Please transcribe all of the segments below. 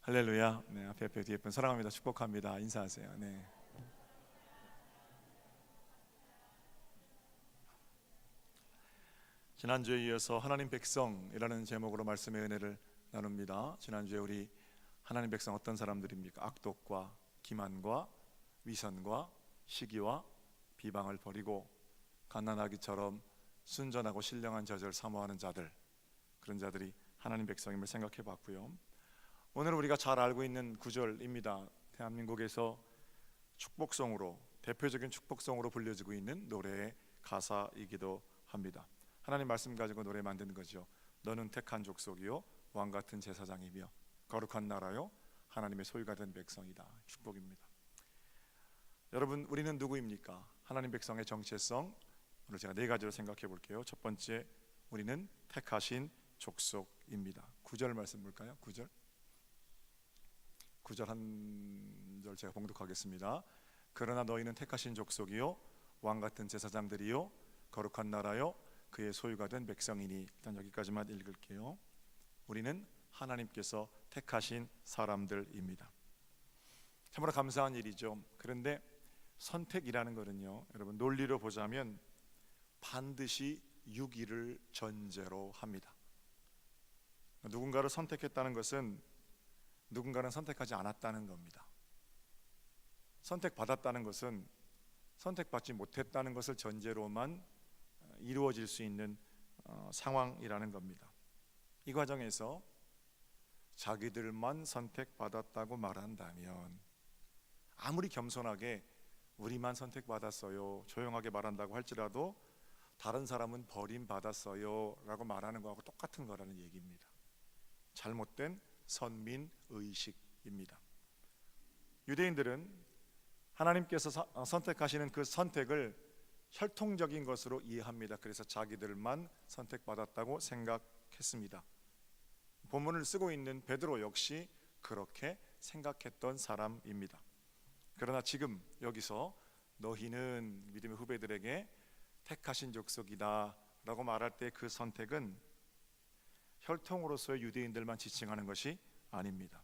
할렐루야. 네, 앞에 뒤에 분 사랑합니다. 축복합니다. 인사하세요. 네. 지난주에 이어서 하나님 백성이라는 제목으로 말씀의 은혜를 나눕니다. 지난주에 우리 하나님 백성 어떤 사람들입니까? 악독과 기만과 위선과 시기와 비방을 버리고 갓난아기처럼 순전하고 신령한 젖을 사모하는 자들, 그런 자들이 하나님 백성임을 생각해 봤고요. 오늘 우리가 잘 알고 있는 구절입니다. 대한민국에서 축복송으로, 대표적인 축복송으로 불려지고 있는 노래의 가사이기도 합니다. 하나님 말씀 가지고 노래 만드는 거죠. 너는 택한 족속이요 왕같은 제사장이며 거룩한 나라요 하나님의 소유가 된 백성이다. 축복입니다. 여러분, 우리는 누구입니까? 하나님 백성의 정체성, 오늘 제가 네 가지로 생각해 볼게요. 첫 번째, 우리는 택하신 족속입니다. 9절 말씀 볼까요? 9절 한 절 제가 봉독하겠습니다. 그러나 너희는 택하신 족속이요 왕같은 제사장들이요 거룩한 나라요 그의 소유가 된 백성이니. 일단 여기까지만 읽을게요. 우리는 하나님께서 택하신 사람들입니다. 참으로 감사한 일이죠. 그런데 선택이라는 것은요, 여러분, 논리로 보자면 반드시 유기를 전제로 합니다. 누군가를 선택했다는 것은 누군가는 선택하지 않았다는 겁니다. 선택받았다는 것은 선택받지 못했다는 것을 전제로만 이루어질 수 있는 상황이라는 겁니다. 이 과정에서 자기들만 선택받았다고 말한다면, 아무리 겸손하게 우리만 선택받았어요 조용하게 말한다고 할지라도 다른 사람은 버림받았어요 라고 말하는 거하고 똑같은 거라는 얘기입니다. 잘못된 선민의식입니다. 유대인들은 하나님께서 선택하시는 그 선택을 혈통적인 것으로 이해합니다. 그래서 자기들만 선택받았다고 생각했습니다. 본문을 쓰고 있는 베드로 역시 그렇게 생각했던 사람입니다. 그러나 지금 여기서 너희는 믿음의 후배들에게 택하신 족속이다 라고 말할 때 그 선택은 혈통으로서의 유대인들만 지칭하는 것이 아닙니다.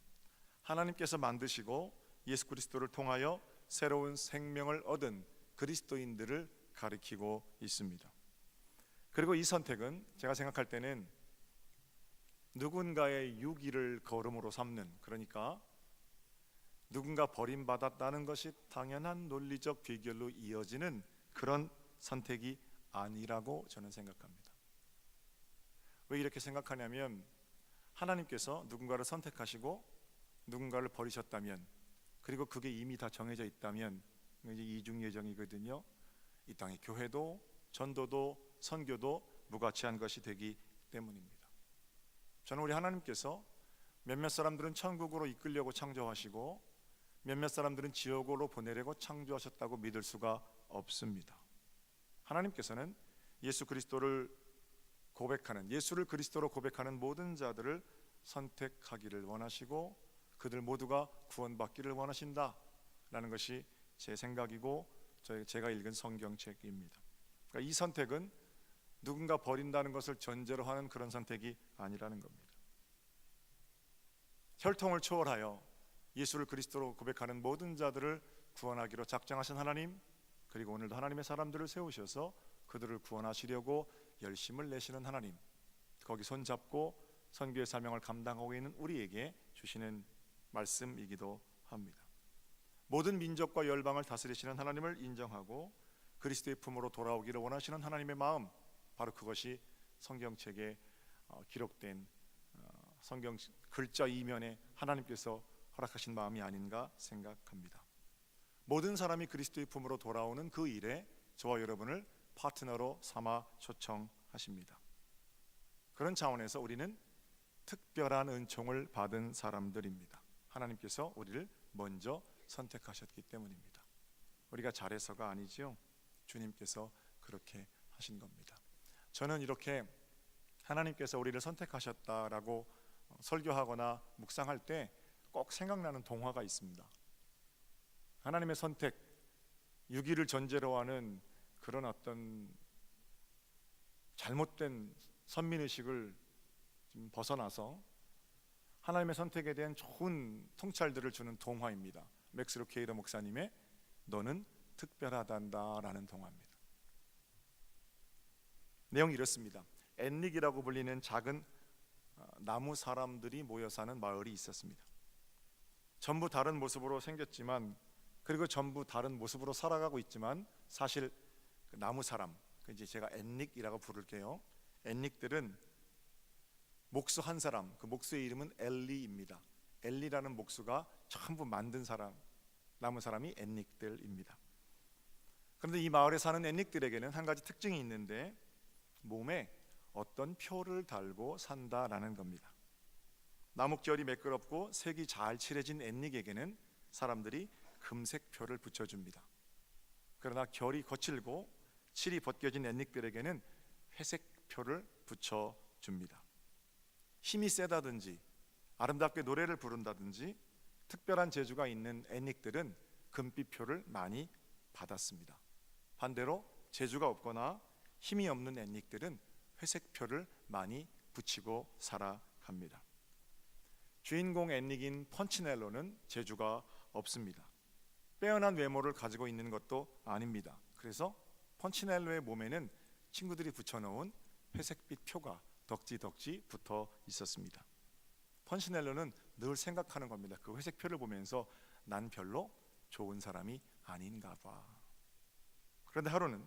하나님께서 만드시고 예수 그리스도를 통하여 새로운 생명을 얻은 그리스도인들을 가리키고 있습니다. 그리고 이 선택은 제가 생각할 때는 누군가의 유기를 거름으로 삼는, 그러니까 누군가 버림받았다는 것이 당연한 논리적 비결로 이어지는 그런 선택이 아니라고 저는 생각합니다. 왜 이렇게 생각하냐면, 하나님께서 누군가를 선택하시고 누군가를 버리셨다면, 그리고 그게 이미 다 정해져 있다면 이제 이중 예정이거든요. 이 땅의 교회도 전도도 선교도 무가치한 것이 되기 때문입니다. 저는 우리 하나님께서 몇몇 사람들은 천국으로 이끌려고 창조하시고 몇몇 사람들은 지옥으로 보내려고 창조하셨다고 믿을 수가 없습니다. 하나님께서는 예수 그리스도를 고백하는, 예수를 그리스도로 고백하는 모든 자들을 선택하기를 원하시고 그들 모두가 구원받기를 원하신다라는 것이 제 생각이고 제가 읽은 성경책입니다. 그러니까 이 선택은 누군가 버린다는 것을 전제로 하는 그런 선택이 아니라는 겁니다. 혈통을 초월하여 예수를 그리스도로 고백하는 모든 자들을 구원하기로 작정하신 하나님, 그리고 오늘도 하나님의 사람들을 세우셔서 그들을 구원하시려고 열심을 내시는 하나님, 거기 손잡고 선교의 사명을 감당하고 있는 우리에게 주시는 말씀이기도 합니다. 모든 민족과 열방을 다스리시는 하나님을 인정하고 그리스도의 품으로 돌아오기를 원하시는 하나님의 마음, 바로 그것이 성경책에 기록된 성경 글자 이면에 하나님께서 허락하신 마음이 아닌가 생각합니다. 모든 사람이 그리스도의 품으로 돌아오는 그 일에 저와 여러분을 파트너로 삼아 초청하십니다. 그런 차원에서 우리는 특별한 은총을 받은 사람들입니다. 하나님께서 우리를 먼저 선택하셨기 때문입니다. 우리가 잘해서가 아니죠. 주님께서 그렇게 하신 겁니다. 저는 이렇게 하나님께서 우리를 선택하셨다라고 설교하거나 묵상할 때 꼭 생각나는 동화가 있습니다. 하나님의 선택, 유기를 전제로 하는 그런 어떤 잘못된 선민의식을 좀 벗어나서 하나님의 선택에 대한 좋은 통찰들을 주는 동화입니다. 맥스 루케이더 목사님의 너는 특별하단다라는 동화입니다. 내용이 이렇습니다. 앤릭이라고 불리는 작은 나무 사람들이 모여 사는 마을이 있었습니다. 전부 다른 모습으로 생겼지만, 그리고 전부 다른 모습으로 살아가고 있지만, 사실 그 나무 사람, 이제 제가 앤릭이라고 부를게요. 앤릭들은 목수 한 사람, 그 목수의 이름은 엘리입니다. 엘리라는 목수가 전부 만든 사람, 나무 사람이 앤릭들입니다. 그런데 이 마을에 사는 앤릭들에게는 한 가지 특징이 있는데, 몸에 어떤 표를 달고 산다라는 겁니다. 나뭇결이 매끄럽고 색이 잘 칠해진 앤릭에게는 사람들이 금색 표를 붙여줍니다. 그러나 결이 거칠고 칠이 벗겨진 앤릭들에게는 회색 표를 붙여줍니다. 힘이 세다든지 아름답게 노래를 부른다든지 특별한 재주가 있는 앤릭들은 금빛 표를 많이 받았습니다. 반대로 재주가 없거나 힘이 없는 앤릭들은 회색 표를 많이 붙이고 살아갑니다. 주인공 앤릭인 펀치넬로는 재주가 없습니다. 빼어난 외모를 가지고 있는 것도 아닙니다. 그래서 펀치넬로의 몸에는 친구들이 붙여놓은 회색빛 표가 덕지덕지 붙어 있었습니다. 펀치넬로는 늘 생각하는 겁니다. 그 회색 표를 보면서 난 별로 좋은 사람이 아닌가 봐. 그런데 하루는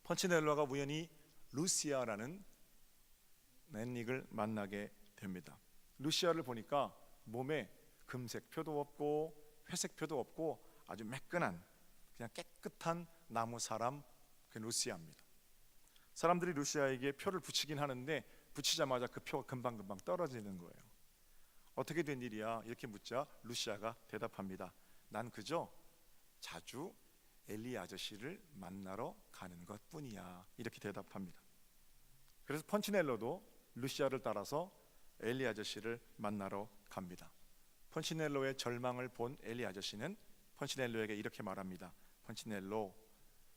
펀치넬로가 우연히 루시아라는 앤릭을 만나게 됩니다. 루시아를 보니까 몸에 금색 표도 없고 회색 표도 없고 아주 매끈한, 그냥 깨끗한 나무 사람, 그 루시아입니다. 사람들이 루시아에게 표를 붙이긴 하는데 붙이자마자 그 표가 금방금방 떨어지는 거예요. 어떻게 된 일이야? 이렇게 묻자 루시아가 대답합니다. 난 그저 자주 엘리 아저씨를 만나러 가는 것뿐이야. 이렇게 대답합니다. 그래서 펀치넬로도 루시아를 따라서 엘리 아저씨를 만나러 갑니다. 펀치넬로의 절망을 본 엘리 아저씨는 펀치넬로에게 이렇게 말합니다. 펀치넬로,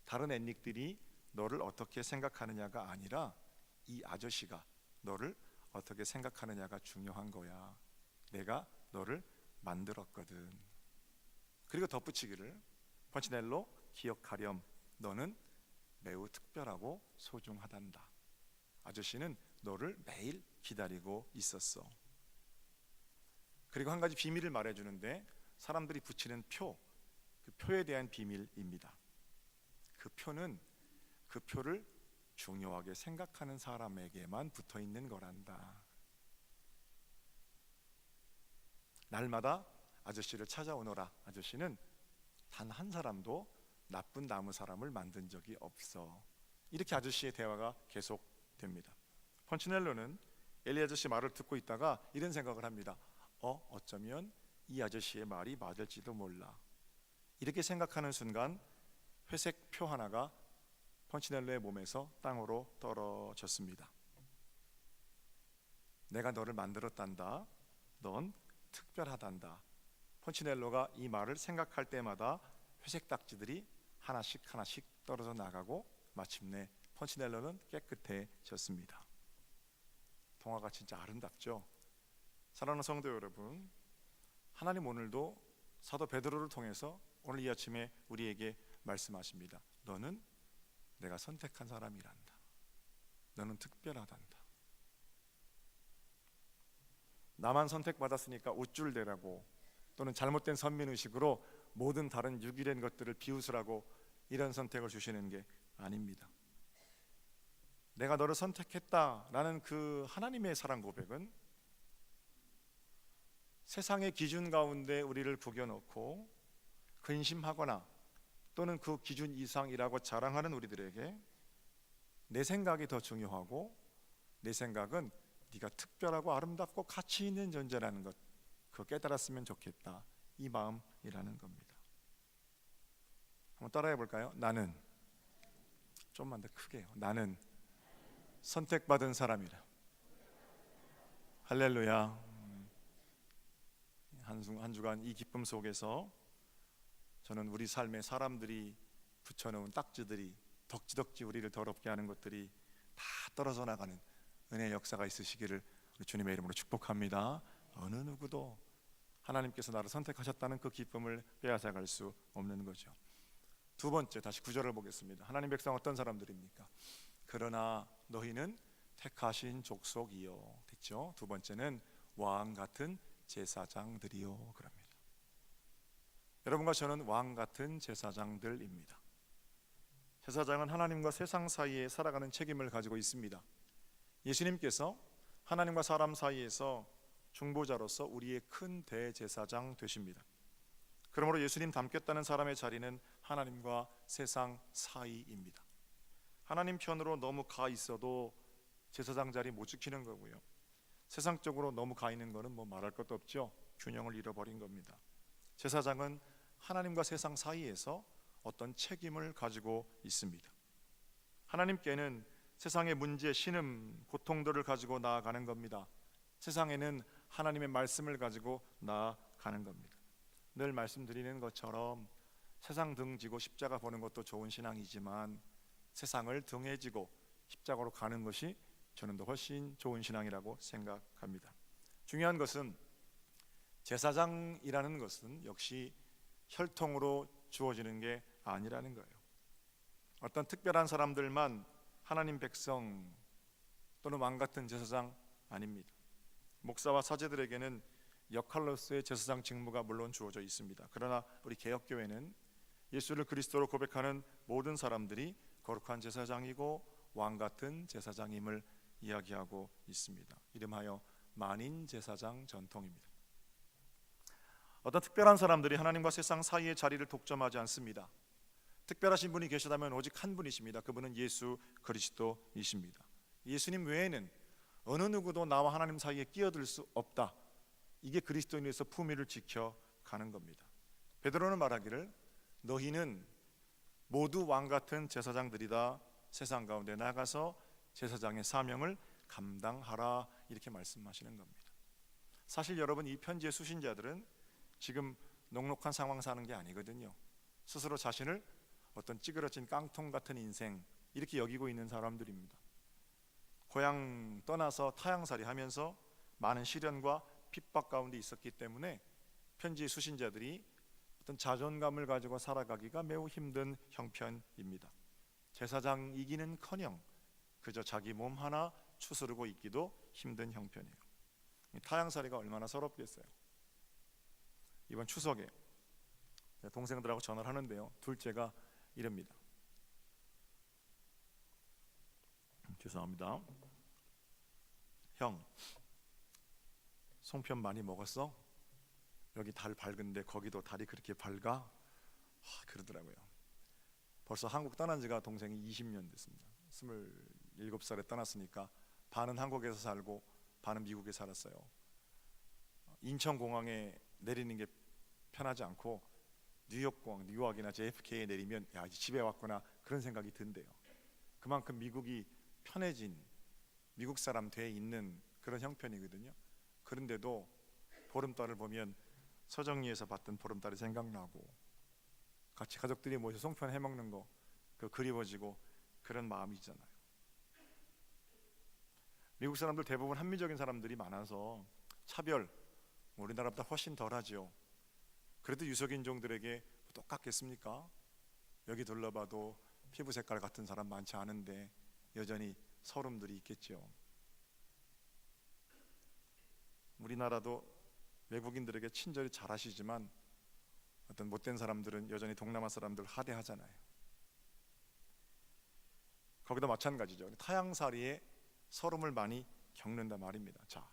다른 앤릭들이 너를 어떻게 생각하느냐가 아니라 이 아저씨가 너를 어떻게 생각하느냐가 중요한 거야. 내가 너를 만들었거든. 그리고 덧붙이기를, 펀치넬로 기억하렴, 너는 매우 특별하고 소중하단다. 아저씨는 너를 매일 기다리고 있었어. 그리고 한 가지 비밀을 말해주는데, 사람들이 붙이는 표, 그 표에 대한 비밀입니다. 그 표는 그 표를 중요하게 생각하는 사람에게만 붙어 있는 거란다. 날마다 아저씨를 찾아오너라. 아저씨는 단 한 사람도 나쁜 나무 사람을 만든 적이 없어. 이렇게 아저씨의 대화가 계속됩니다. 펀치넬로는 엘리 아저씨 말을 듣고 있다가 이런 생각을 합니다. 어쩌면 이 아저씨의 말이 맞을지도 몰라. 이렇게 생각하는 순간 회색 표 하나가 펀치넬로의 몸에서 땅으로 떨어졌습니다. 내가 너를 만들었단다. 넌 특별하단다. 펀치넬로가 이 말을 생각할 때마다 회색 딱지들이 하나씩 하나씩 떨어져 나가고 마침내 펀치넬로는 깨끗해졌습니다. 동화가 진짜 아름답죠? 사랑하는 성도 여러분, 하나님 오늘도 사도 베드로를 통해서 오늘 이 아침에 우리에게 말씀하십니다. 너는 내가 선택한 사람이란다. 너는 특별하단다. 나만 선택받았으니까 우쭐대라고, 또는 잘못된 선민의식으로 모든 다른 유기된 것들을 비웃으라고 이런 선택을 주시는 게 아닙니다. 내가 너를 선택했다라는 그 하나님의 사랑 고백은 세상의 기준 가운데 우리를 구겨놓고 근심하거나 또는 그 기준 이상이라고 자랑하는 우리들에게 내 생각이 더 중요하고, 내 생각은 네가 특별하고 아름답고 가치 있는 존재라는 것, 그거 깨달았으면 좋겠다, 이 마음이라는 겁니다. 한번 따라해 볼까요? 나는, 좀만 더 크게요. 나는 선택받은 사람이라. 할렐루야. 한 주간 이 기쁨 속에서 저는 우리 삶에 사람들이 붙여놓은 딱지들이 덕지덕지 우리를 더럽게 하는 것들이 다 떨어져 나가는 은혜의 역사가 있으시기를 우리 주님의 이름으로 축복합니다. 어느 누구도 하나님께서 나를 선택하셨다는 그 기쁨을 빼앗아갈 수 없는 거죠. 두 번째, 다시 9절을 보겠습니다. 하나님 백성 어떤 사람들입니까? 그러나 너희는 택하신 족속이요. 됐죠? 두 번째는 왕 같은 제사장들이요. 그럽니다. 여러분과 저는 왕 같은 제사장들입니다. 제사장은 하나님과 세상 사이에 살아가는 책임을 가지고 있습니다. 예수님께서 하나님과 사람 사이에서 중보자로서 우리의 큰 대제사장 되십니다. 그러므로 예수님 닮겠다는 사람의 자리는 하나님과 세상 사이입니다. 하나님 편으로 너무 가 있어도 제사장 자리 못 지키는 거고요. 세상적으로 너무 가 있는 거는 뭐 말할 것도 없죠. 균형을 잃어버린 겁니다. 제사장은 하나님과 세상 사이에서 어떤 책임을 가지고 있습니다. 하나님께는 세상의 문제, 신음, 고통들을 가지고 나아가는 겁니다. 세상에는 하나님의 말씀을 가지고 나아가는 겁니다. 늘 말씀드리는 것처럼 세상 등 지고 십자가 보는 것도 좋은 신앙이지만 세상을 등에 지고 십자가로 가는 것이 저는 더 훨씬 좋은 신앙이라고 생각합니다. 중요한 것은 제사장이라는 것은 역시 혈통으로 주어지는 게 아니라는 거예요. 어떤 특별한 사람들만 하나님 백성 또는 왕 같은 제사장 아닙니다. 목사와 사제들에게는 역할로서의 제사장 직무가 물론 주어져 있습니다. 그러나 우리 개혁교회는 예수를 그리스도로 고백하는 모든 사람들이 거룩한 제사장이고 왕 같은 제사장임을 이야기하고 있습니다. 이름하여 만인 제사장 전통입니다. 어떤 특별한 사람들이 하나님과 세상 사이의 자리를 독점하지 않습니다. 특별하신 분이 계시다면 오직 한 분이십니다. 그분은 예수 그리스도이십니다. 예수님 외에는 어느 누구도 나와 하나님 사이에 끼어들 수 없다. 이게 그리스도인에서 품위를 지켜가는 겁니다. 베드로는 말하기를 너희는 모두 왕 같은 제사장들이다. 세상 가운데 나가서 제사장의 사명을 감당하라. 이렇게 말씀하시는 겁니다. 사실 여러분, 이 편지의 수신자들은 지금 녹록한 상황 사는 게 아니거든요. 스스로 자신을 어떤 찌그러진 깡통 같은 인생 이렇게 여기고 있는 사람들입니다. 고향 떠나서 타향살이 하면서 많은 시련과 핍박 가운데 있었기 때문에 편지의 수신자들이 어떤 자존감을 가지고 살아가기가 매우 힘든 형편입니다. 제사장이기는커녕 그저 자기 몸 하나 추스르고 있기도 힘든 형편이에요. 타향살이가 얼마나 서럽겠어요. 이번 추석에 동생들하고 전화를 하는데요, 둘째가 이럽니다. 죄송합니다. 형, 송편 많이 먹었어? 여기 달 밝은데 거기도 달이 그렇게 밝아? 그러더라고요. 벌써 한국 떠난 지가 동생이 20년 됐습니다. 27살에 떠났으니까 반은 한국에서 살고 반은 미국에 살았어요. 인천공항에 내리는 게 편하지 않고 뉴욕공항, 뉴욕이나 JFK에 내리면 야, 이제 집에 왔구나 그런 생각이 든대요. 그만큼 미국이 편해진, 미국 사람 돼 있는 그런 형편이거든요. 그런데도 보름달을 보면 서정리에서 봤던 보름달이 생각나고 같이 가족들이 모여서 송편 해먹는 거 그 그리워지고 그런 마음이잖아요. 미국 사람들 대부분 합리적인 사람들이 많아서 차별 우리나라보다 훨씬 덜하죠. 그래도 유석인종들에게 똑같겠습니까? 여기 둘러봐도 피부 색깔 같은 사람 많지 않은데 여전히 서름들이 있겠죠. 우리나라도 외국인들에게 친절히 잘하시지만 어떤 못된 사람들은 여전히 동남아 사람들 하대하잖아요. 거기도 마찬가지죠. 타향살이에 서름을 많이 겪는단 말입니다. 자,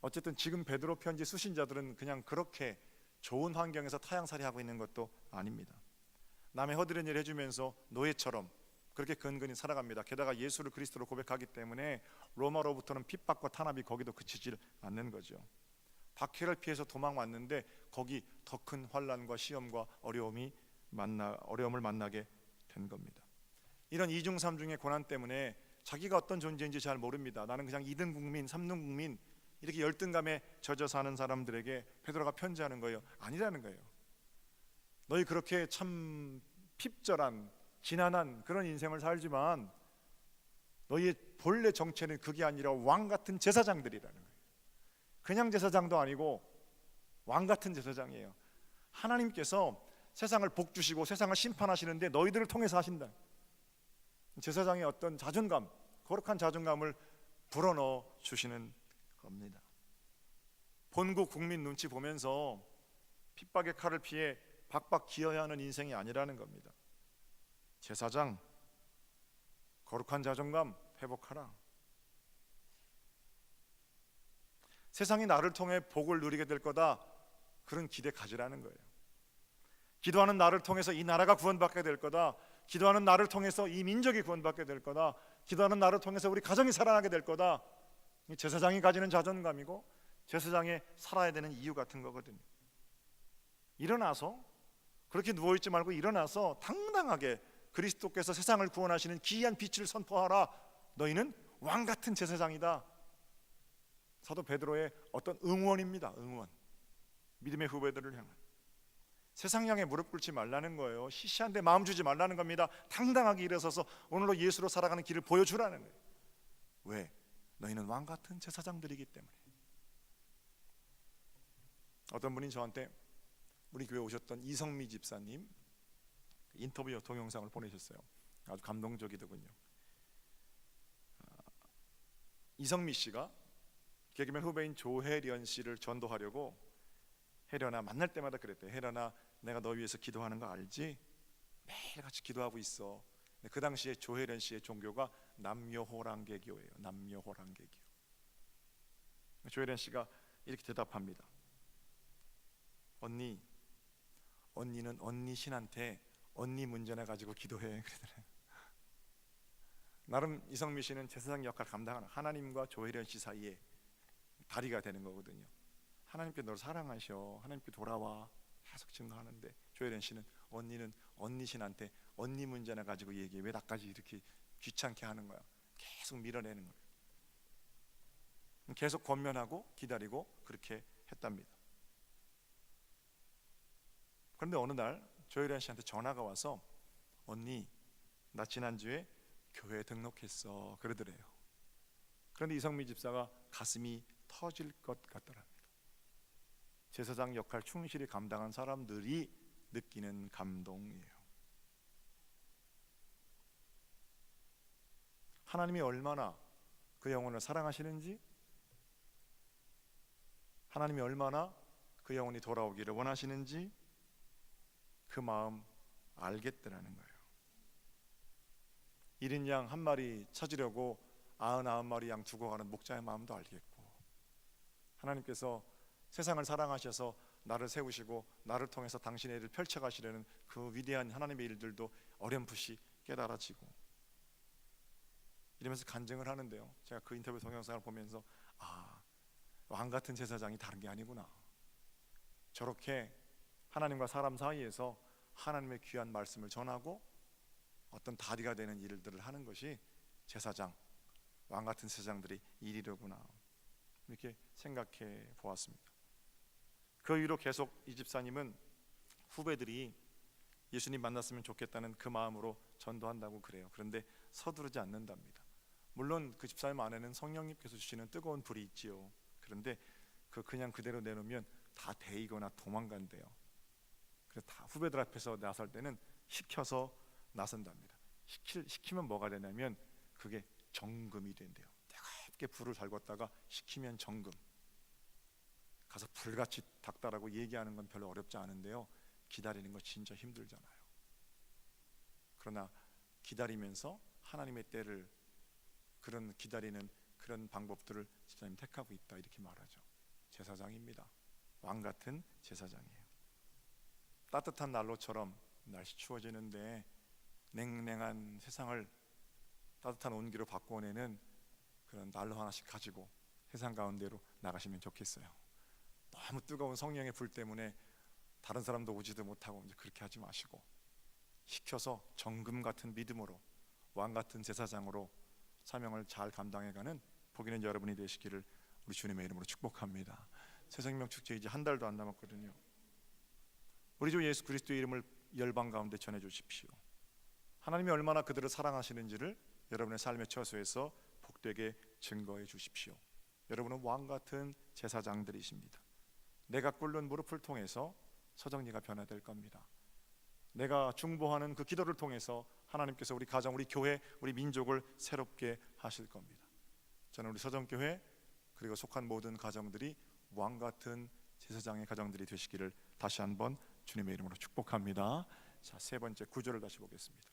어쨌든 지금 베드로 편지 수신자들은 그냥 그렇게 좋은 환경에서 타향살이 하고 있는 것도 아닙니다. 남의 허드렛 일 해주면서 노예처럼 그렇게 근근히 살아갑니다. 게다가 예수를 그리스도로 고백하기 때문에 로마로부터는 핍박과 탄압이 거기도 그치질 않는 거죠. 박해를 피해서 도망왔는데 거기 더 큰 환난과 시험과 어려움을 만나게 된 겁니다. 이런 이중삼중의 고난 때문에 자기가 어떤 존재인지 잘 모릅니다. 나는 그냥 2등 국민, 3등 국민 이렇게 열등감에 젖어 사는 사람들에게 베드로가 편지하는 거예요. 아니라는 거예요. 너희 그렇게 참 핍절한 지난한 그런 인생을 살지만 너희의 본래 정체는 그게 아니라 왕 같은 제사장들이라는 거예요. 그냥 제사장도 아니고 왕 같은 제사장이에요. 하나님께서 세상을 복 주시고 세상을 심판하시는데 너희들을 통해서 하신다. 제사장의 어떤 자존감, 거룩한 자존감을 불어넣어 주시는 겁니다. 본국 국민 눈치 보면서 핍박의 칼을 피해 박박 기어야 하는 인생이 아니라는 겁니다. 제사장, 거룩한 자존감 회복하라. 세상이 나를 통해 복을 누리게 될 거다, 그런 기대 가지라는 거예요. 기도하는 나를 통해서 이 나라가 구원받게 될 거다, 기도하는 나를 통해서 이 민족이 구원받게 될 거다, 기도하는 나를 통해서 우리 가정이 살아나게 될 거다. 제사장이 가지는 자존감이고 제사장이 살아야 되는 이유 같은 거거든요. 일어나서, 그렇게 누워있지 말고 일어나서 당당하게 그리스도께서 세상을 구원하시는 기이한 빛을 선포하라. 너희는 왕같은 제사장이다. 사도 베드로의 어떤 응원입니다. 응원. 믿음의 후배들을 향한. 세상 향해 무릎 꿇지 말라는 거예요. 시시한데 마음 주지 말라는 겁니다. 당당하게 일어서서 오늘로 예수로 살아가는 길을 보여주라는 거예요. 왜? 너희는 왕같은 제사장들이기 때문에. 어떤 분이 저한테 우리 교회 오셨던 이성미 집사님 인터뷰 동영상을 보내셨어요. 아주 감동적이더군요. 이성미 씨가 개그맨 후배인 조혜련 씨를 전도하려고, 혜련아 만날 때마다 그랬대요. 혜련아, 내가 너 위해서 기도하는 거 알지? 매일 같이 기도하고 있어. 그 당시에 조혜련 씨의 종교가 남녀호랑개교예요. 남녀호랑개교. 조혜련 씨가 이렇게 대답합니다. 언니는 언니 신한테 언니 문제나 가지고 기도해. 그러더래요. 나름 이성미 씨는 제사장 역할을 감당하는, 하나님과 조혜련 씨 사이에 다리가 되는 거거든요. 하나님께 너를 사랑하셔, 하나님께 돌아와, 계속 증거하는데 조혜련 씨는 언니는 언니 신한테 언니 문제나 가지고 얘기해. 왜 나까지 이렇게 귀찮게 하는 거야. 계속 밀어내는 거예요. 계속 권면하고 기다리고 그렇게 했답니다. 그런데 어느 날 조혜련 씨한테 전화가 와서, 언니 나 지난주에 교회에 등록했어, 그러더래요. 그런데 이성미 집사가 가슴이 터질 것 같더랍니다. 제사장 역할 충실히 감당한 사람들이 느끼는 감동이에요. 하나님이 얼마나 그 영혼을 사랑하시는지, 하나님이 얼마나 그 영혼이 돌아오기를 원하시는지 그 마음 알겠더라는 거예요. 이른 양 한 마리 찾으려고 99마리 양 두고 가는 목자의 마음도 알겠고, 하나님께서 세상을 사랑하셔서 나를 세우시고 나를 통해서 당신의 일을 펼쳐가시려는 그 위대한 하나님의 일들도 어렴풋이 깨달아지고, 이러면서 간증을 하는데요, 제가 그 인터뷰 동영상을 보면서 왕같은 제사장이 다른 게 아니구나. 저렇게 하나님과 사람 사이에서 하나님의 귀한 말씀을 전하고 어떤 다리가 되는 일들을 하는 것이 제사장, 왕같은 제사장들의 일이로구나, 이렇게 생각해 보았습니다. 그 이후로 계속 이 집사님은 후배들이 예수님 만났으면 좋겠다는 그 마음으로 전도한다고 그래요. 그런데 서두르지 않는답니다. 물론 그 집사님 안에는 성령님께서 주시는 뜨거운 불이 있지요. 그런데 그냥 그대로 내놓으면 다 데이거나 도망간대요. 그래서 다 후배들 앞에서 나설 때는 시켜서 나선답니다. 시키면 뭐가 되냐면 그게 정금이 된대요. 뜨겁게 불을 달궜다가 시키면 정금. 가서 불같이 닦다라고 얘기하는 건 별로 어렵지 않은데요, 기다리는 거 진짜 힘들잖아요. 그러나 기다리면서 하나님의 때를, 그런 기다리는 그런 방법들을 집사님 택하고 있다, 이렇게 말하죠. 제사장입니다. 왕같은 제사장이에요. 따뜻한 난로처럼 날씨 추워지는데 냉랭한 세상을 따뜻한 온기로 바꿔내는 그런 난로 하나씩 가지고 세상 가운데로 나가시면 좋겠어요. 너무 뜨거운 성령의 불 때문에 다른 사람도 오지도 못하고 이제 그렇게 하지 마시고, 시켜서 정금 같은 믿음으로 왕 같은 제사장으로 사명을 잘 감당해가는 복 있는 여러분이 되시기를 우리 주님의 이름으로 축복합니다. 새생명 축제 이제 한 달도 안 남았거든요. 우리 주 예수 그리스도의 이름을 열방 가운데 전해 주십시오. 하나님이 얼마나 그들을 사랑하시는지를 여러분의 삶의 처소에서 복되게 증거해 주십시오. 여러분은 왕 같은 제사장들이십니다. 내가 꿇는 무릎을 통해서 서정리가 변화될 겁니다. 내가 중보하는 그 기도를 통해서 하나님께서 우리 가정, 우리 교회, 우리 민족을 새롭게 하실 겁니다. 저는 우리 서정교회 그리고 속한 모든 가정들이 왕 같은 제사장의 가정들이 되시기를 다시 한번 주님의 이름으로 축복합니다. 자, 세 번째 구절을 다시 보겠습니다.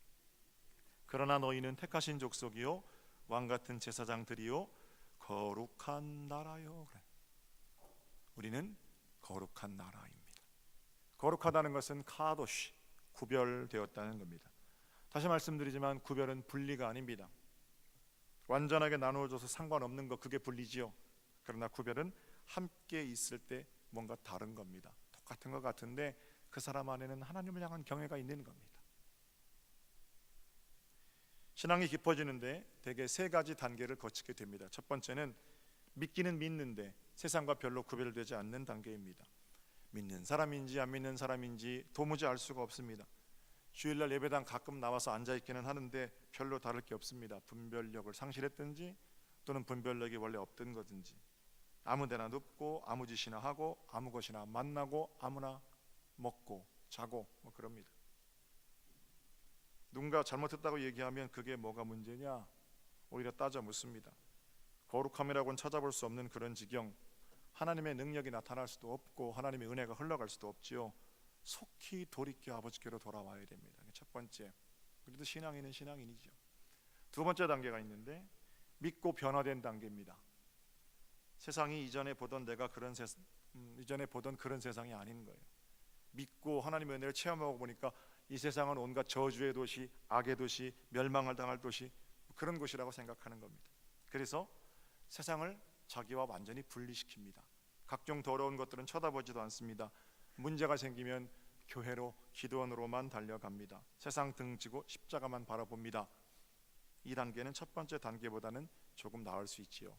그러나 너희는 택하신 족속이요 왕 같은 제사장들이요 거룩한 나라요. 우리는 거룩한 나라입니다. 거룩하다는 것은 카도시, 구별되었다는 겁니다. 다시 말씀드리지만 구별은 분리가 아닙니다. 완전하게 나누어져서 상관없는 것, 그게 분리지요. 그러나 구별은 함께 있을 때 뭔가 다른 겁니다. 똑같은 것 같은데 그 사람 안에는 하나님을 향한 경외가 있는 겁니다. 신앙이 깊어지는데 대개 세 가지 단계를 거치게 됩니다. 첫 번째는 믿기는 믿는데 세상과 별로 구별되지 않는 단계입니다. 믿는 사람인지 안 믿는 사람인지 도무지 알 수가 없습니다. 주일날 예배당 가끔 나와서 앉아있기는 하는데 별로 다를 게 없습니다. 분별력을 상실했든지 또는 분별력이 원래 없던 거든지 아무데나 눕고 아무 짓이나 하고 아무 것이나 만나고 아무나 먹고 자고 뭐 그럽니다. 누군가 잘못했다고 얘기하면 그게 뭐가 문제냐? 오히려 따져 묻습니다. 거룩함이라고는 찾아볼 수 없는 그런 지경, 하나님의 능력이 나타날 수도 없고 하나님의 은혜가 흘러갈 수도 없지요. 속히 돌이켜 아버지께로 돌아와야 됩니다. 첫 번째, 그래도 신앙인은 신앙인이죠. 두 번째 단계가 있는데 믿고 변화된 단계입니다. 세상이 이전에 보던 그런 세상이 아닌 거예요. 믿고 하나님의 은혜를 체험하고 보니까 이 세상은 온갖 저주의 도시, 악의 도시, 멸망을 당할 도시, 그런 곳이라고 생각하는 겁니다. 그래서 세상을 자기와 완전히 분리시킵니다. 각종 더러운 것들은 쳐다보지도 않습니다. 문제가 생기면 교회로, 기도원으로만 달려갑니다. 세상 등지고 십자가만 바라봅니다. 이 단계는 첫 번째 단계보다는 조금 나을 수 있지요.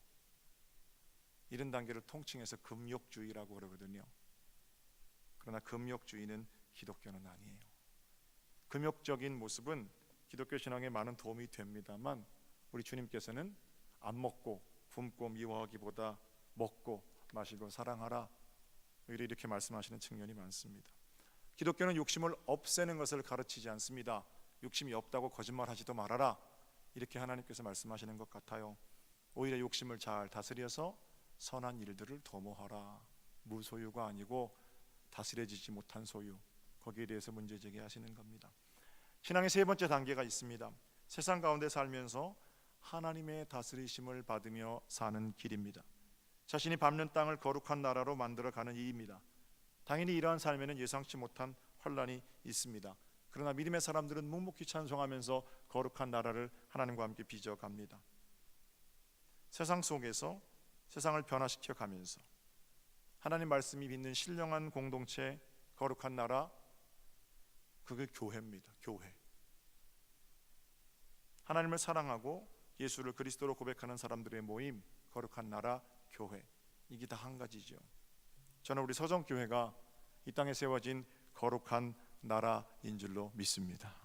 이런 단계를 통칭해서 금욕주의라고 그러거든요. 그러나 금욕주의는 기독교는 아니에요. 금욕적인 모습은 기독교 신앙에 많은 도움이 됩니다만 우리 주님께서는 안 먹고 굶고 미워하기보다 먹고 마시고 사랑하라, 이렇게 말씀하시는 측면이 많습니다. 기독교는 욕심을 없애는 것을 가르치지 않습니다. 욕심이 없다고 거짓말하지도 말아라, 이렇게 하나님께서 말씀하시는 것 같아요. 오히려 욕심을 잘 다스려서 선한 일들을 도모하라. 무소유가 아니고 다스려지지 못한 소유, 거기에 대해서 문제 제기하시는 겁니다. 신앙의 세 번째 단계가 있습니다. 세상 가운데 살면서 하나님의 다스리심을 받으며 사는 길입니다. 자신이 밟는 땅을 거룩한 나라로 만들어가는 일입니다. 당연히 이러한 삶에는 예상치 못한 환란이 있습니다. 그러나 믿음의 사람들은 묵묵히 찬송하면서 거룩한 나라를 하나님과 함께 빚어갑니다. 세상 속에서 세상을 변화시켜 가면서 하나님 말씀이 빚는 신령한 공동체, 거룩한 나라, 그게 교회입니다. 교회. 하나님을 사랑하고 예수를 그리스도로 고백하는 사람들의 모임, 거룩한 나라, 교회, 이게 다 한 가지죠. 저는 우리 서정교회가 이 땅에 세워진 거룩한 나라인 줄로 믿습니다.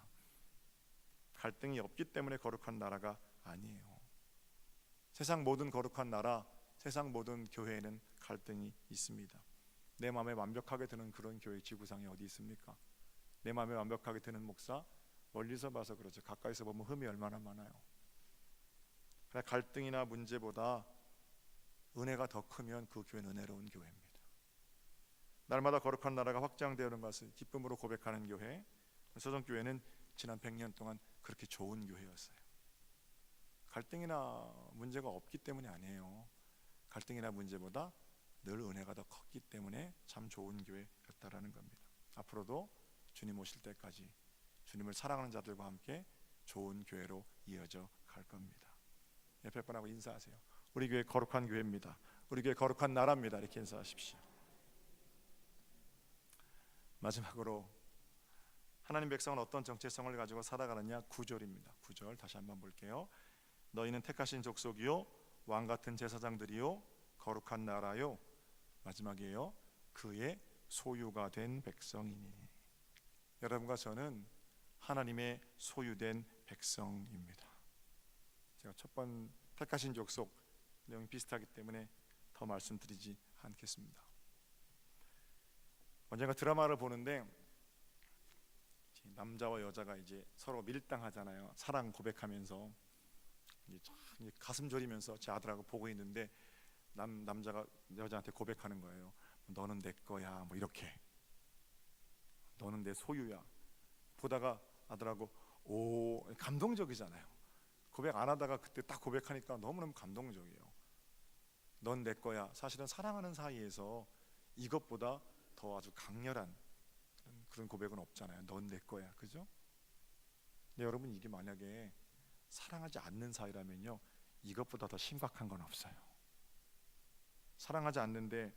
갈등이 없기 때문에 거룩한 나라가 아니에요. 세상 모든 거룩한 나라, 세상 모든 교회에는 갈등이 있습니다. 내 마음에 완벽하게 드는 그런 교회 지구상에 어디 있습니까? 내 마음에 완벽하게 드는 목사, 멀리서 봐서 그렇죠. 가까이서 보면 흠이 얼마나 많아요. 그러나 갈등이나 문제보다 은혜가 더 크면 그 교회는 은혜로운 교회입니다. 날마다 거룩한 나라가 확장되는 것을 기쁨으로 고백하는 교회, 서정교회는 지난 100년 동안 그렇게 좋은 교회였어요. 갈등이나 문제가 없기 때문이 아니에요. 갈등이나 문제보다 늘 은혜가 더 컸기 때문에 참 좋은 교회였다라는 겁니다. 앞으로도 주님 오실 때까지 주님을 사랑하는 자들과 함께 좋은 교회로 이어져 갈 겁니다. 옆에 분하고 인사하세요. 우리 교회 거룩한 교회입니다. 우리 교회 거룩한 나라입니다. 이렇게 인사하십시오. 마지막으로 하나님 백성은 어떤 정체성을 가지고 살아가느냐, 9절입니다. 9절 다시 한번 볼게요. 너희는 택하신 족속이요 왕 같은 제사장들이요 거룩한 나라요, 마지막이에요, 그의 소유가 된 백성이니. 여러분과 저는 하나님의 소유된 백성입니다. 제가 첫 번 택하신 족속 내용이 비슷하기 때문에 더 말씀드리지 않겠습니다. 언젠가 드라마를 보는데 남자와 여자가 이제 서로 밀당하잖아요. 사랑 고백하면서 이제 가슴 졸이면서 제 아들하고 보고 있는데 남자가 여자한테 고백하는 거예요. 너는 내 거야, 뭐 이렇게. 너는 내 소유야. 보다가 아들하고 오, 감동적이잖아요. 고백 안 하다가 그때 딱 고백하니까 너무너무 감동적이에요. 넌 내 거야. 사실은 사랑하는 사이에서 이것보다 더 아주 강렬한 그런 고백은 없잖아요. 넌 내 거야, 그죠? 근데 여러분, 이게 만약에 사랑하지 않는 사이라면요, 이것보다 더 심각한 건 없어요. 사랑하지 않는데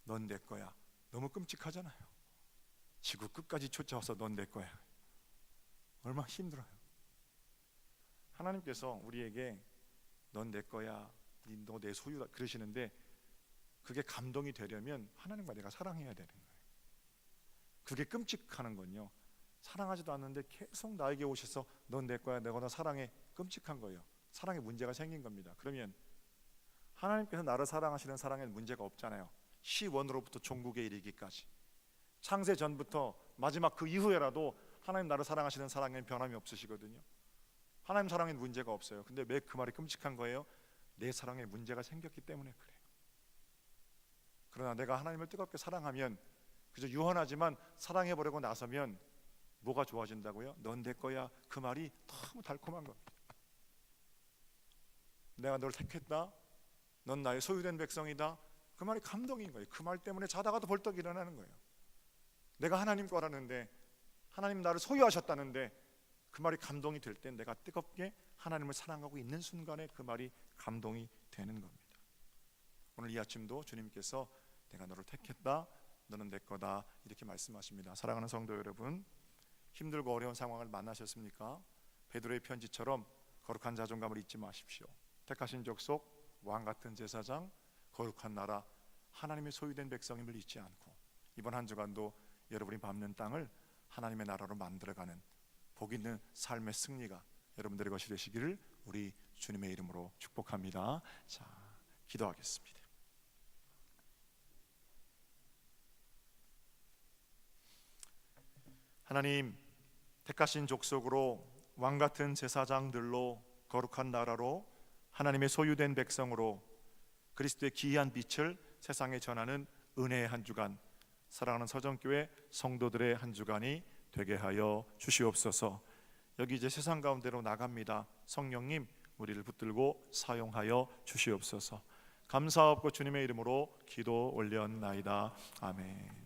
넌 내 거야, 너무 끔찍하잖아요. 지구 끝까지 쫓아와서 넌 내 거야, 얼마나 힘들어요. 하나님께서 우리에게 넌 내 거야, 너 내 소유다 그러시는데, 그게 감동이 되려면 하나님과 내가 사랑해야 되는 거예요. 그게 끔찍하는 건요, 사랑하지도 않는데 계속 나에게 오셔서 넌 내 거야, 내가 너 사랑해, 끔찍한 거예요. 사랑에 문제가 생긴 겁니다. 그러면 하나님께서 나를 사랑하시는 사랑에는 문제가 없잖아요. 시원으로부터 종국에 이르기까지, 창세 전부터 마지막 그 이후에라도 하나님 나를 사랑하시는 사랑에는 변함이 없으시거든요. 하나님 사랑에는 문제가 없어요. 근데 왜 그 말이 끔찍한 거예요? 내 사랑에 문제가 생겼기 때문에 그래요. 그러나 내가 하나님을 뜨겁게 사랑하면, 그저 유한하지만 사랑해보려고 나서면 뭐가 좋아진다고요? 넌 내 거야, 그 말이 너무 달콤한 겁니다. 내가 너를 택했다, 넌 나의 소유된 백성이다, 그 말이 감동인 거예요. 그 말 때문에 자다가도 벌떡 일어나는 거예요. 내가 하나님 거라는데, 하나님 나를 소유하셨다는데 그 말이 감동이 될 때 내가 뜨겁게 하나님을 사랑하고 있는 순간에 그 말이 감동이 되는 겁니다. 오늘 이 아침도 주님께서 내가 너를 택했다, 너는 내 거다, 이렇게 말씀하십니다. 사랑하는 성도 여러분, 힘들고 어려운 상황을 만나셨습니까? 베드로의 편지처럼 거룩한 자존감을 잊지 마십시오. 택하신 족속, 왕같은 제사장, 거룩한 나라, 하나님의 소유된 백성임을 잊지 않고, 이번 한 주간도 여러분이 밟는 땅을 하나님의 나라로 만들어가는 복 있는 삶의 승리가 여러분들의 것이 되시기를 우리 주님의 이름으로 축복합니다. 자, 기도하겠습니다. 하나님, 택하신 족속으로, 왕같은 제사장들로, 거룩한 나라로, 하나님의 소유된 백성으로 그리스도의 기이한 빛을 세상에 전하는 은혜의 한 주간, 사랑하는 서정교회 성도들의 한 주간이 되게 하여 주시옵소서. 여기 이제 세상 가운데로 나갑니다. 성령님, 우리를 붙들고 사용하여 주시옵소서. 감사하옵고 주님의 이름으로 기도 올렸나이다. 아멘.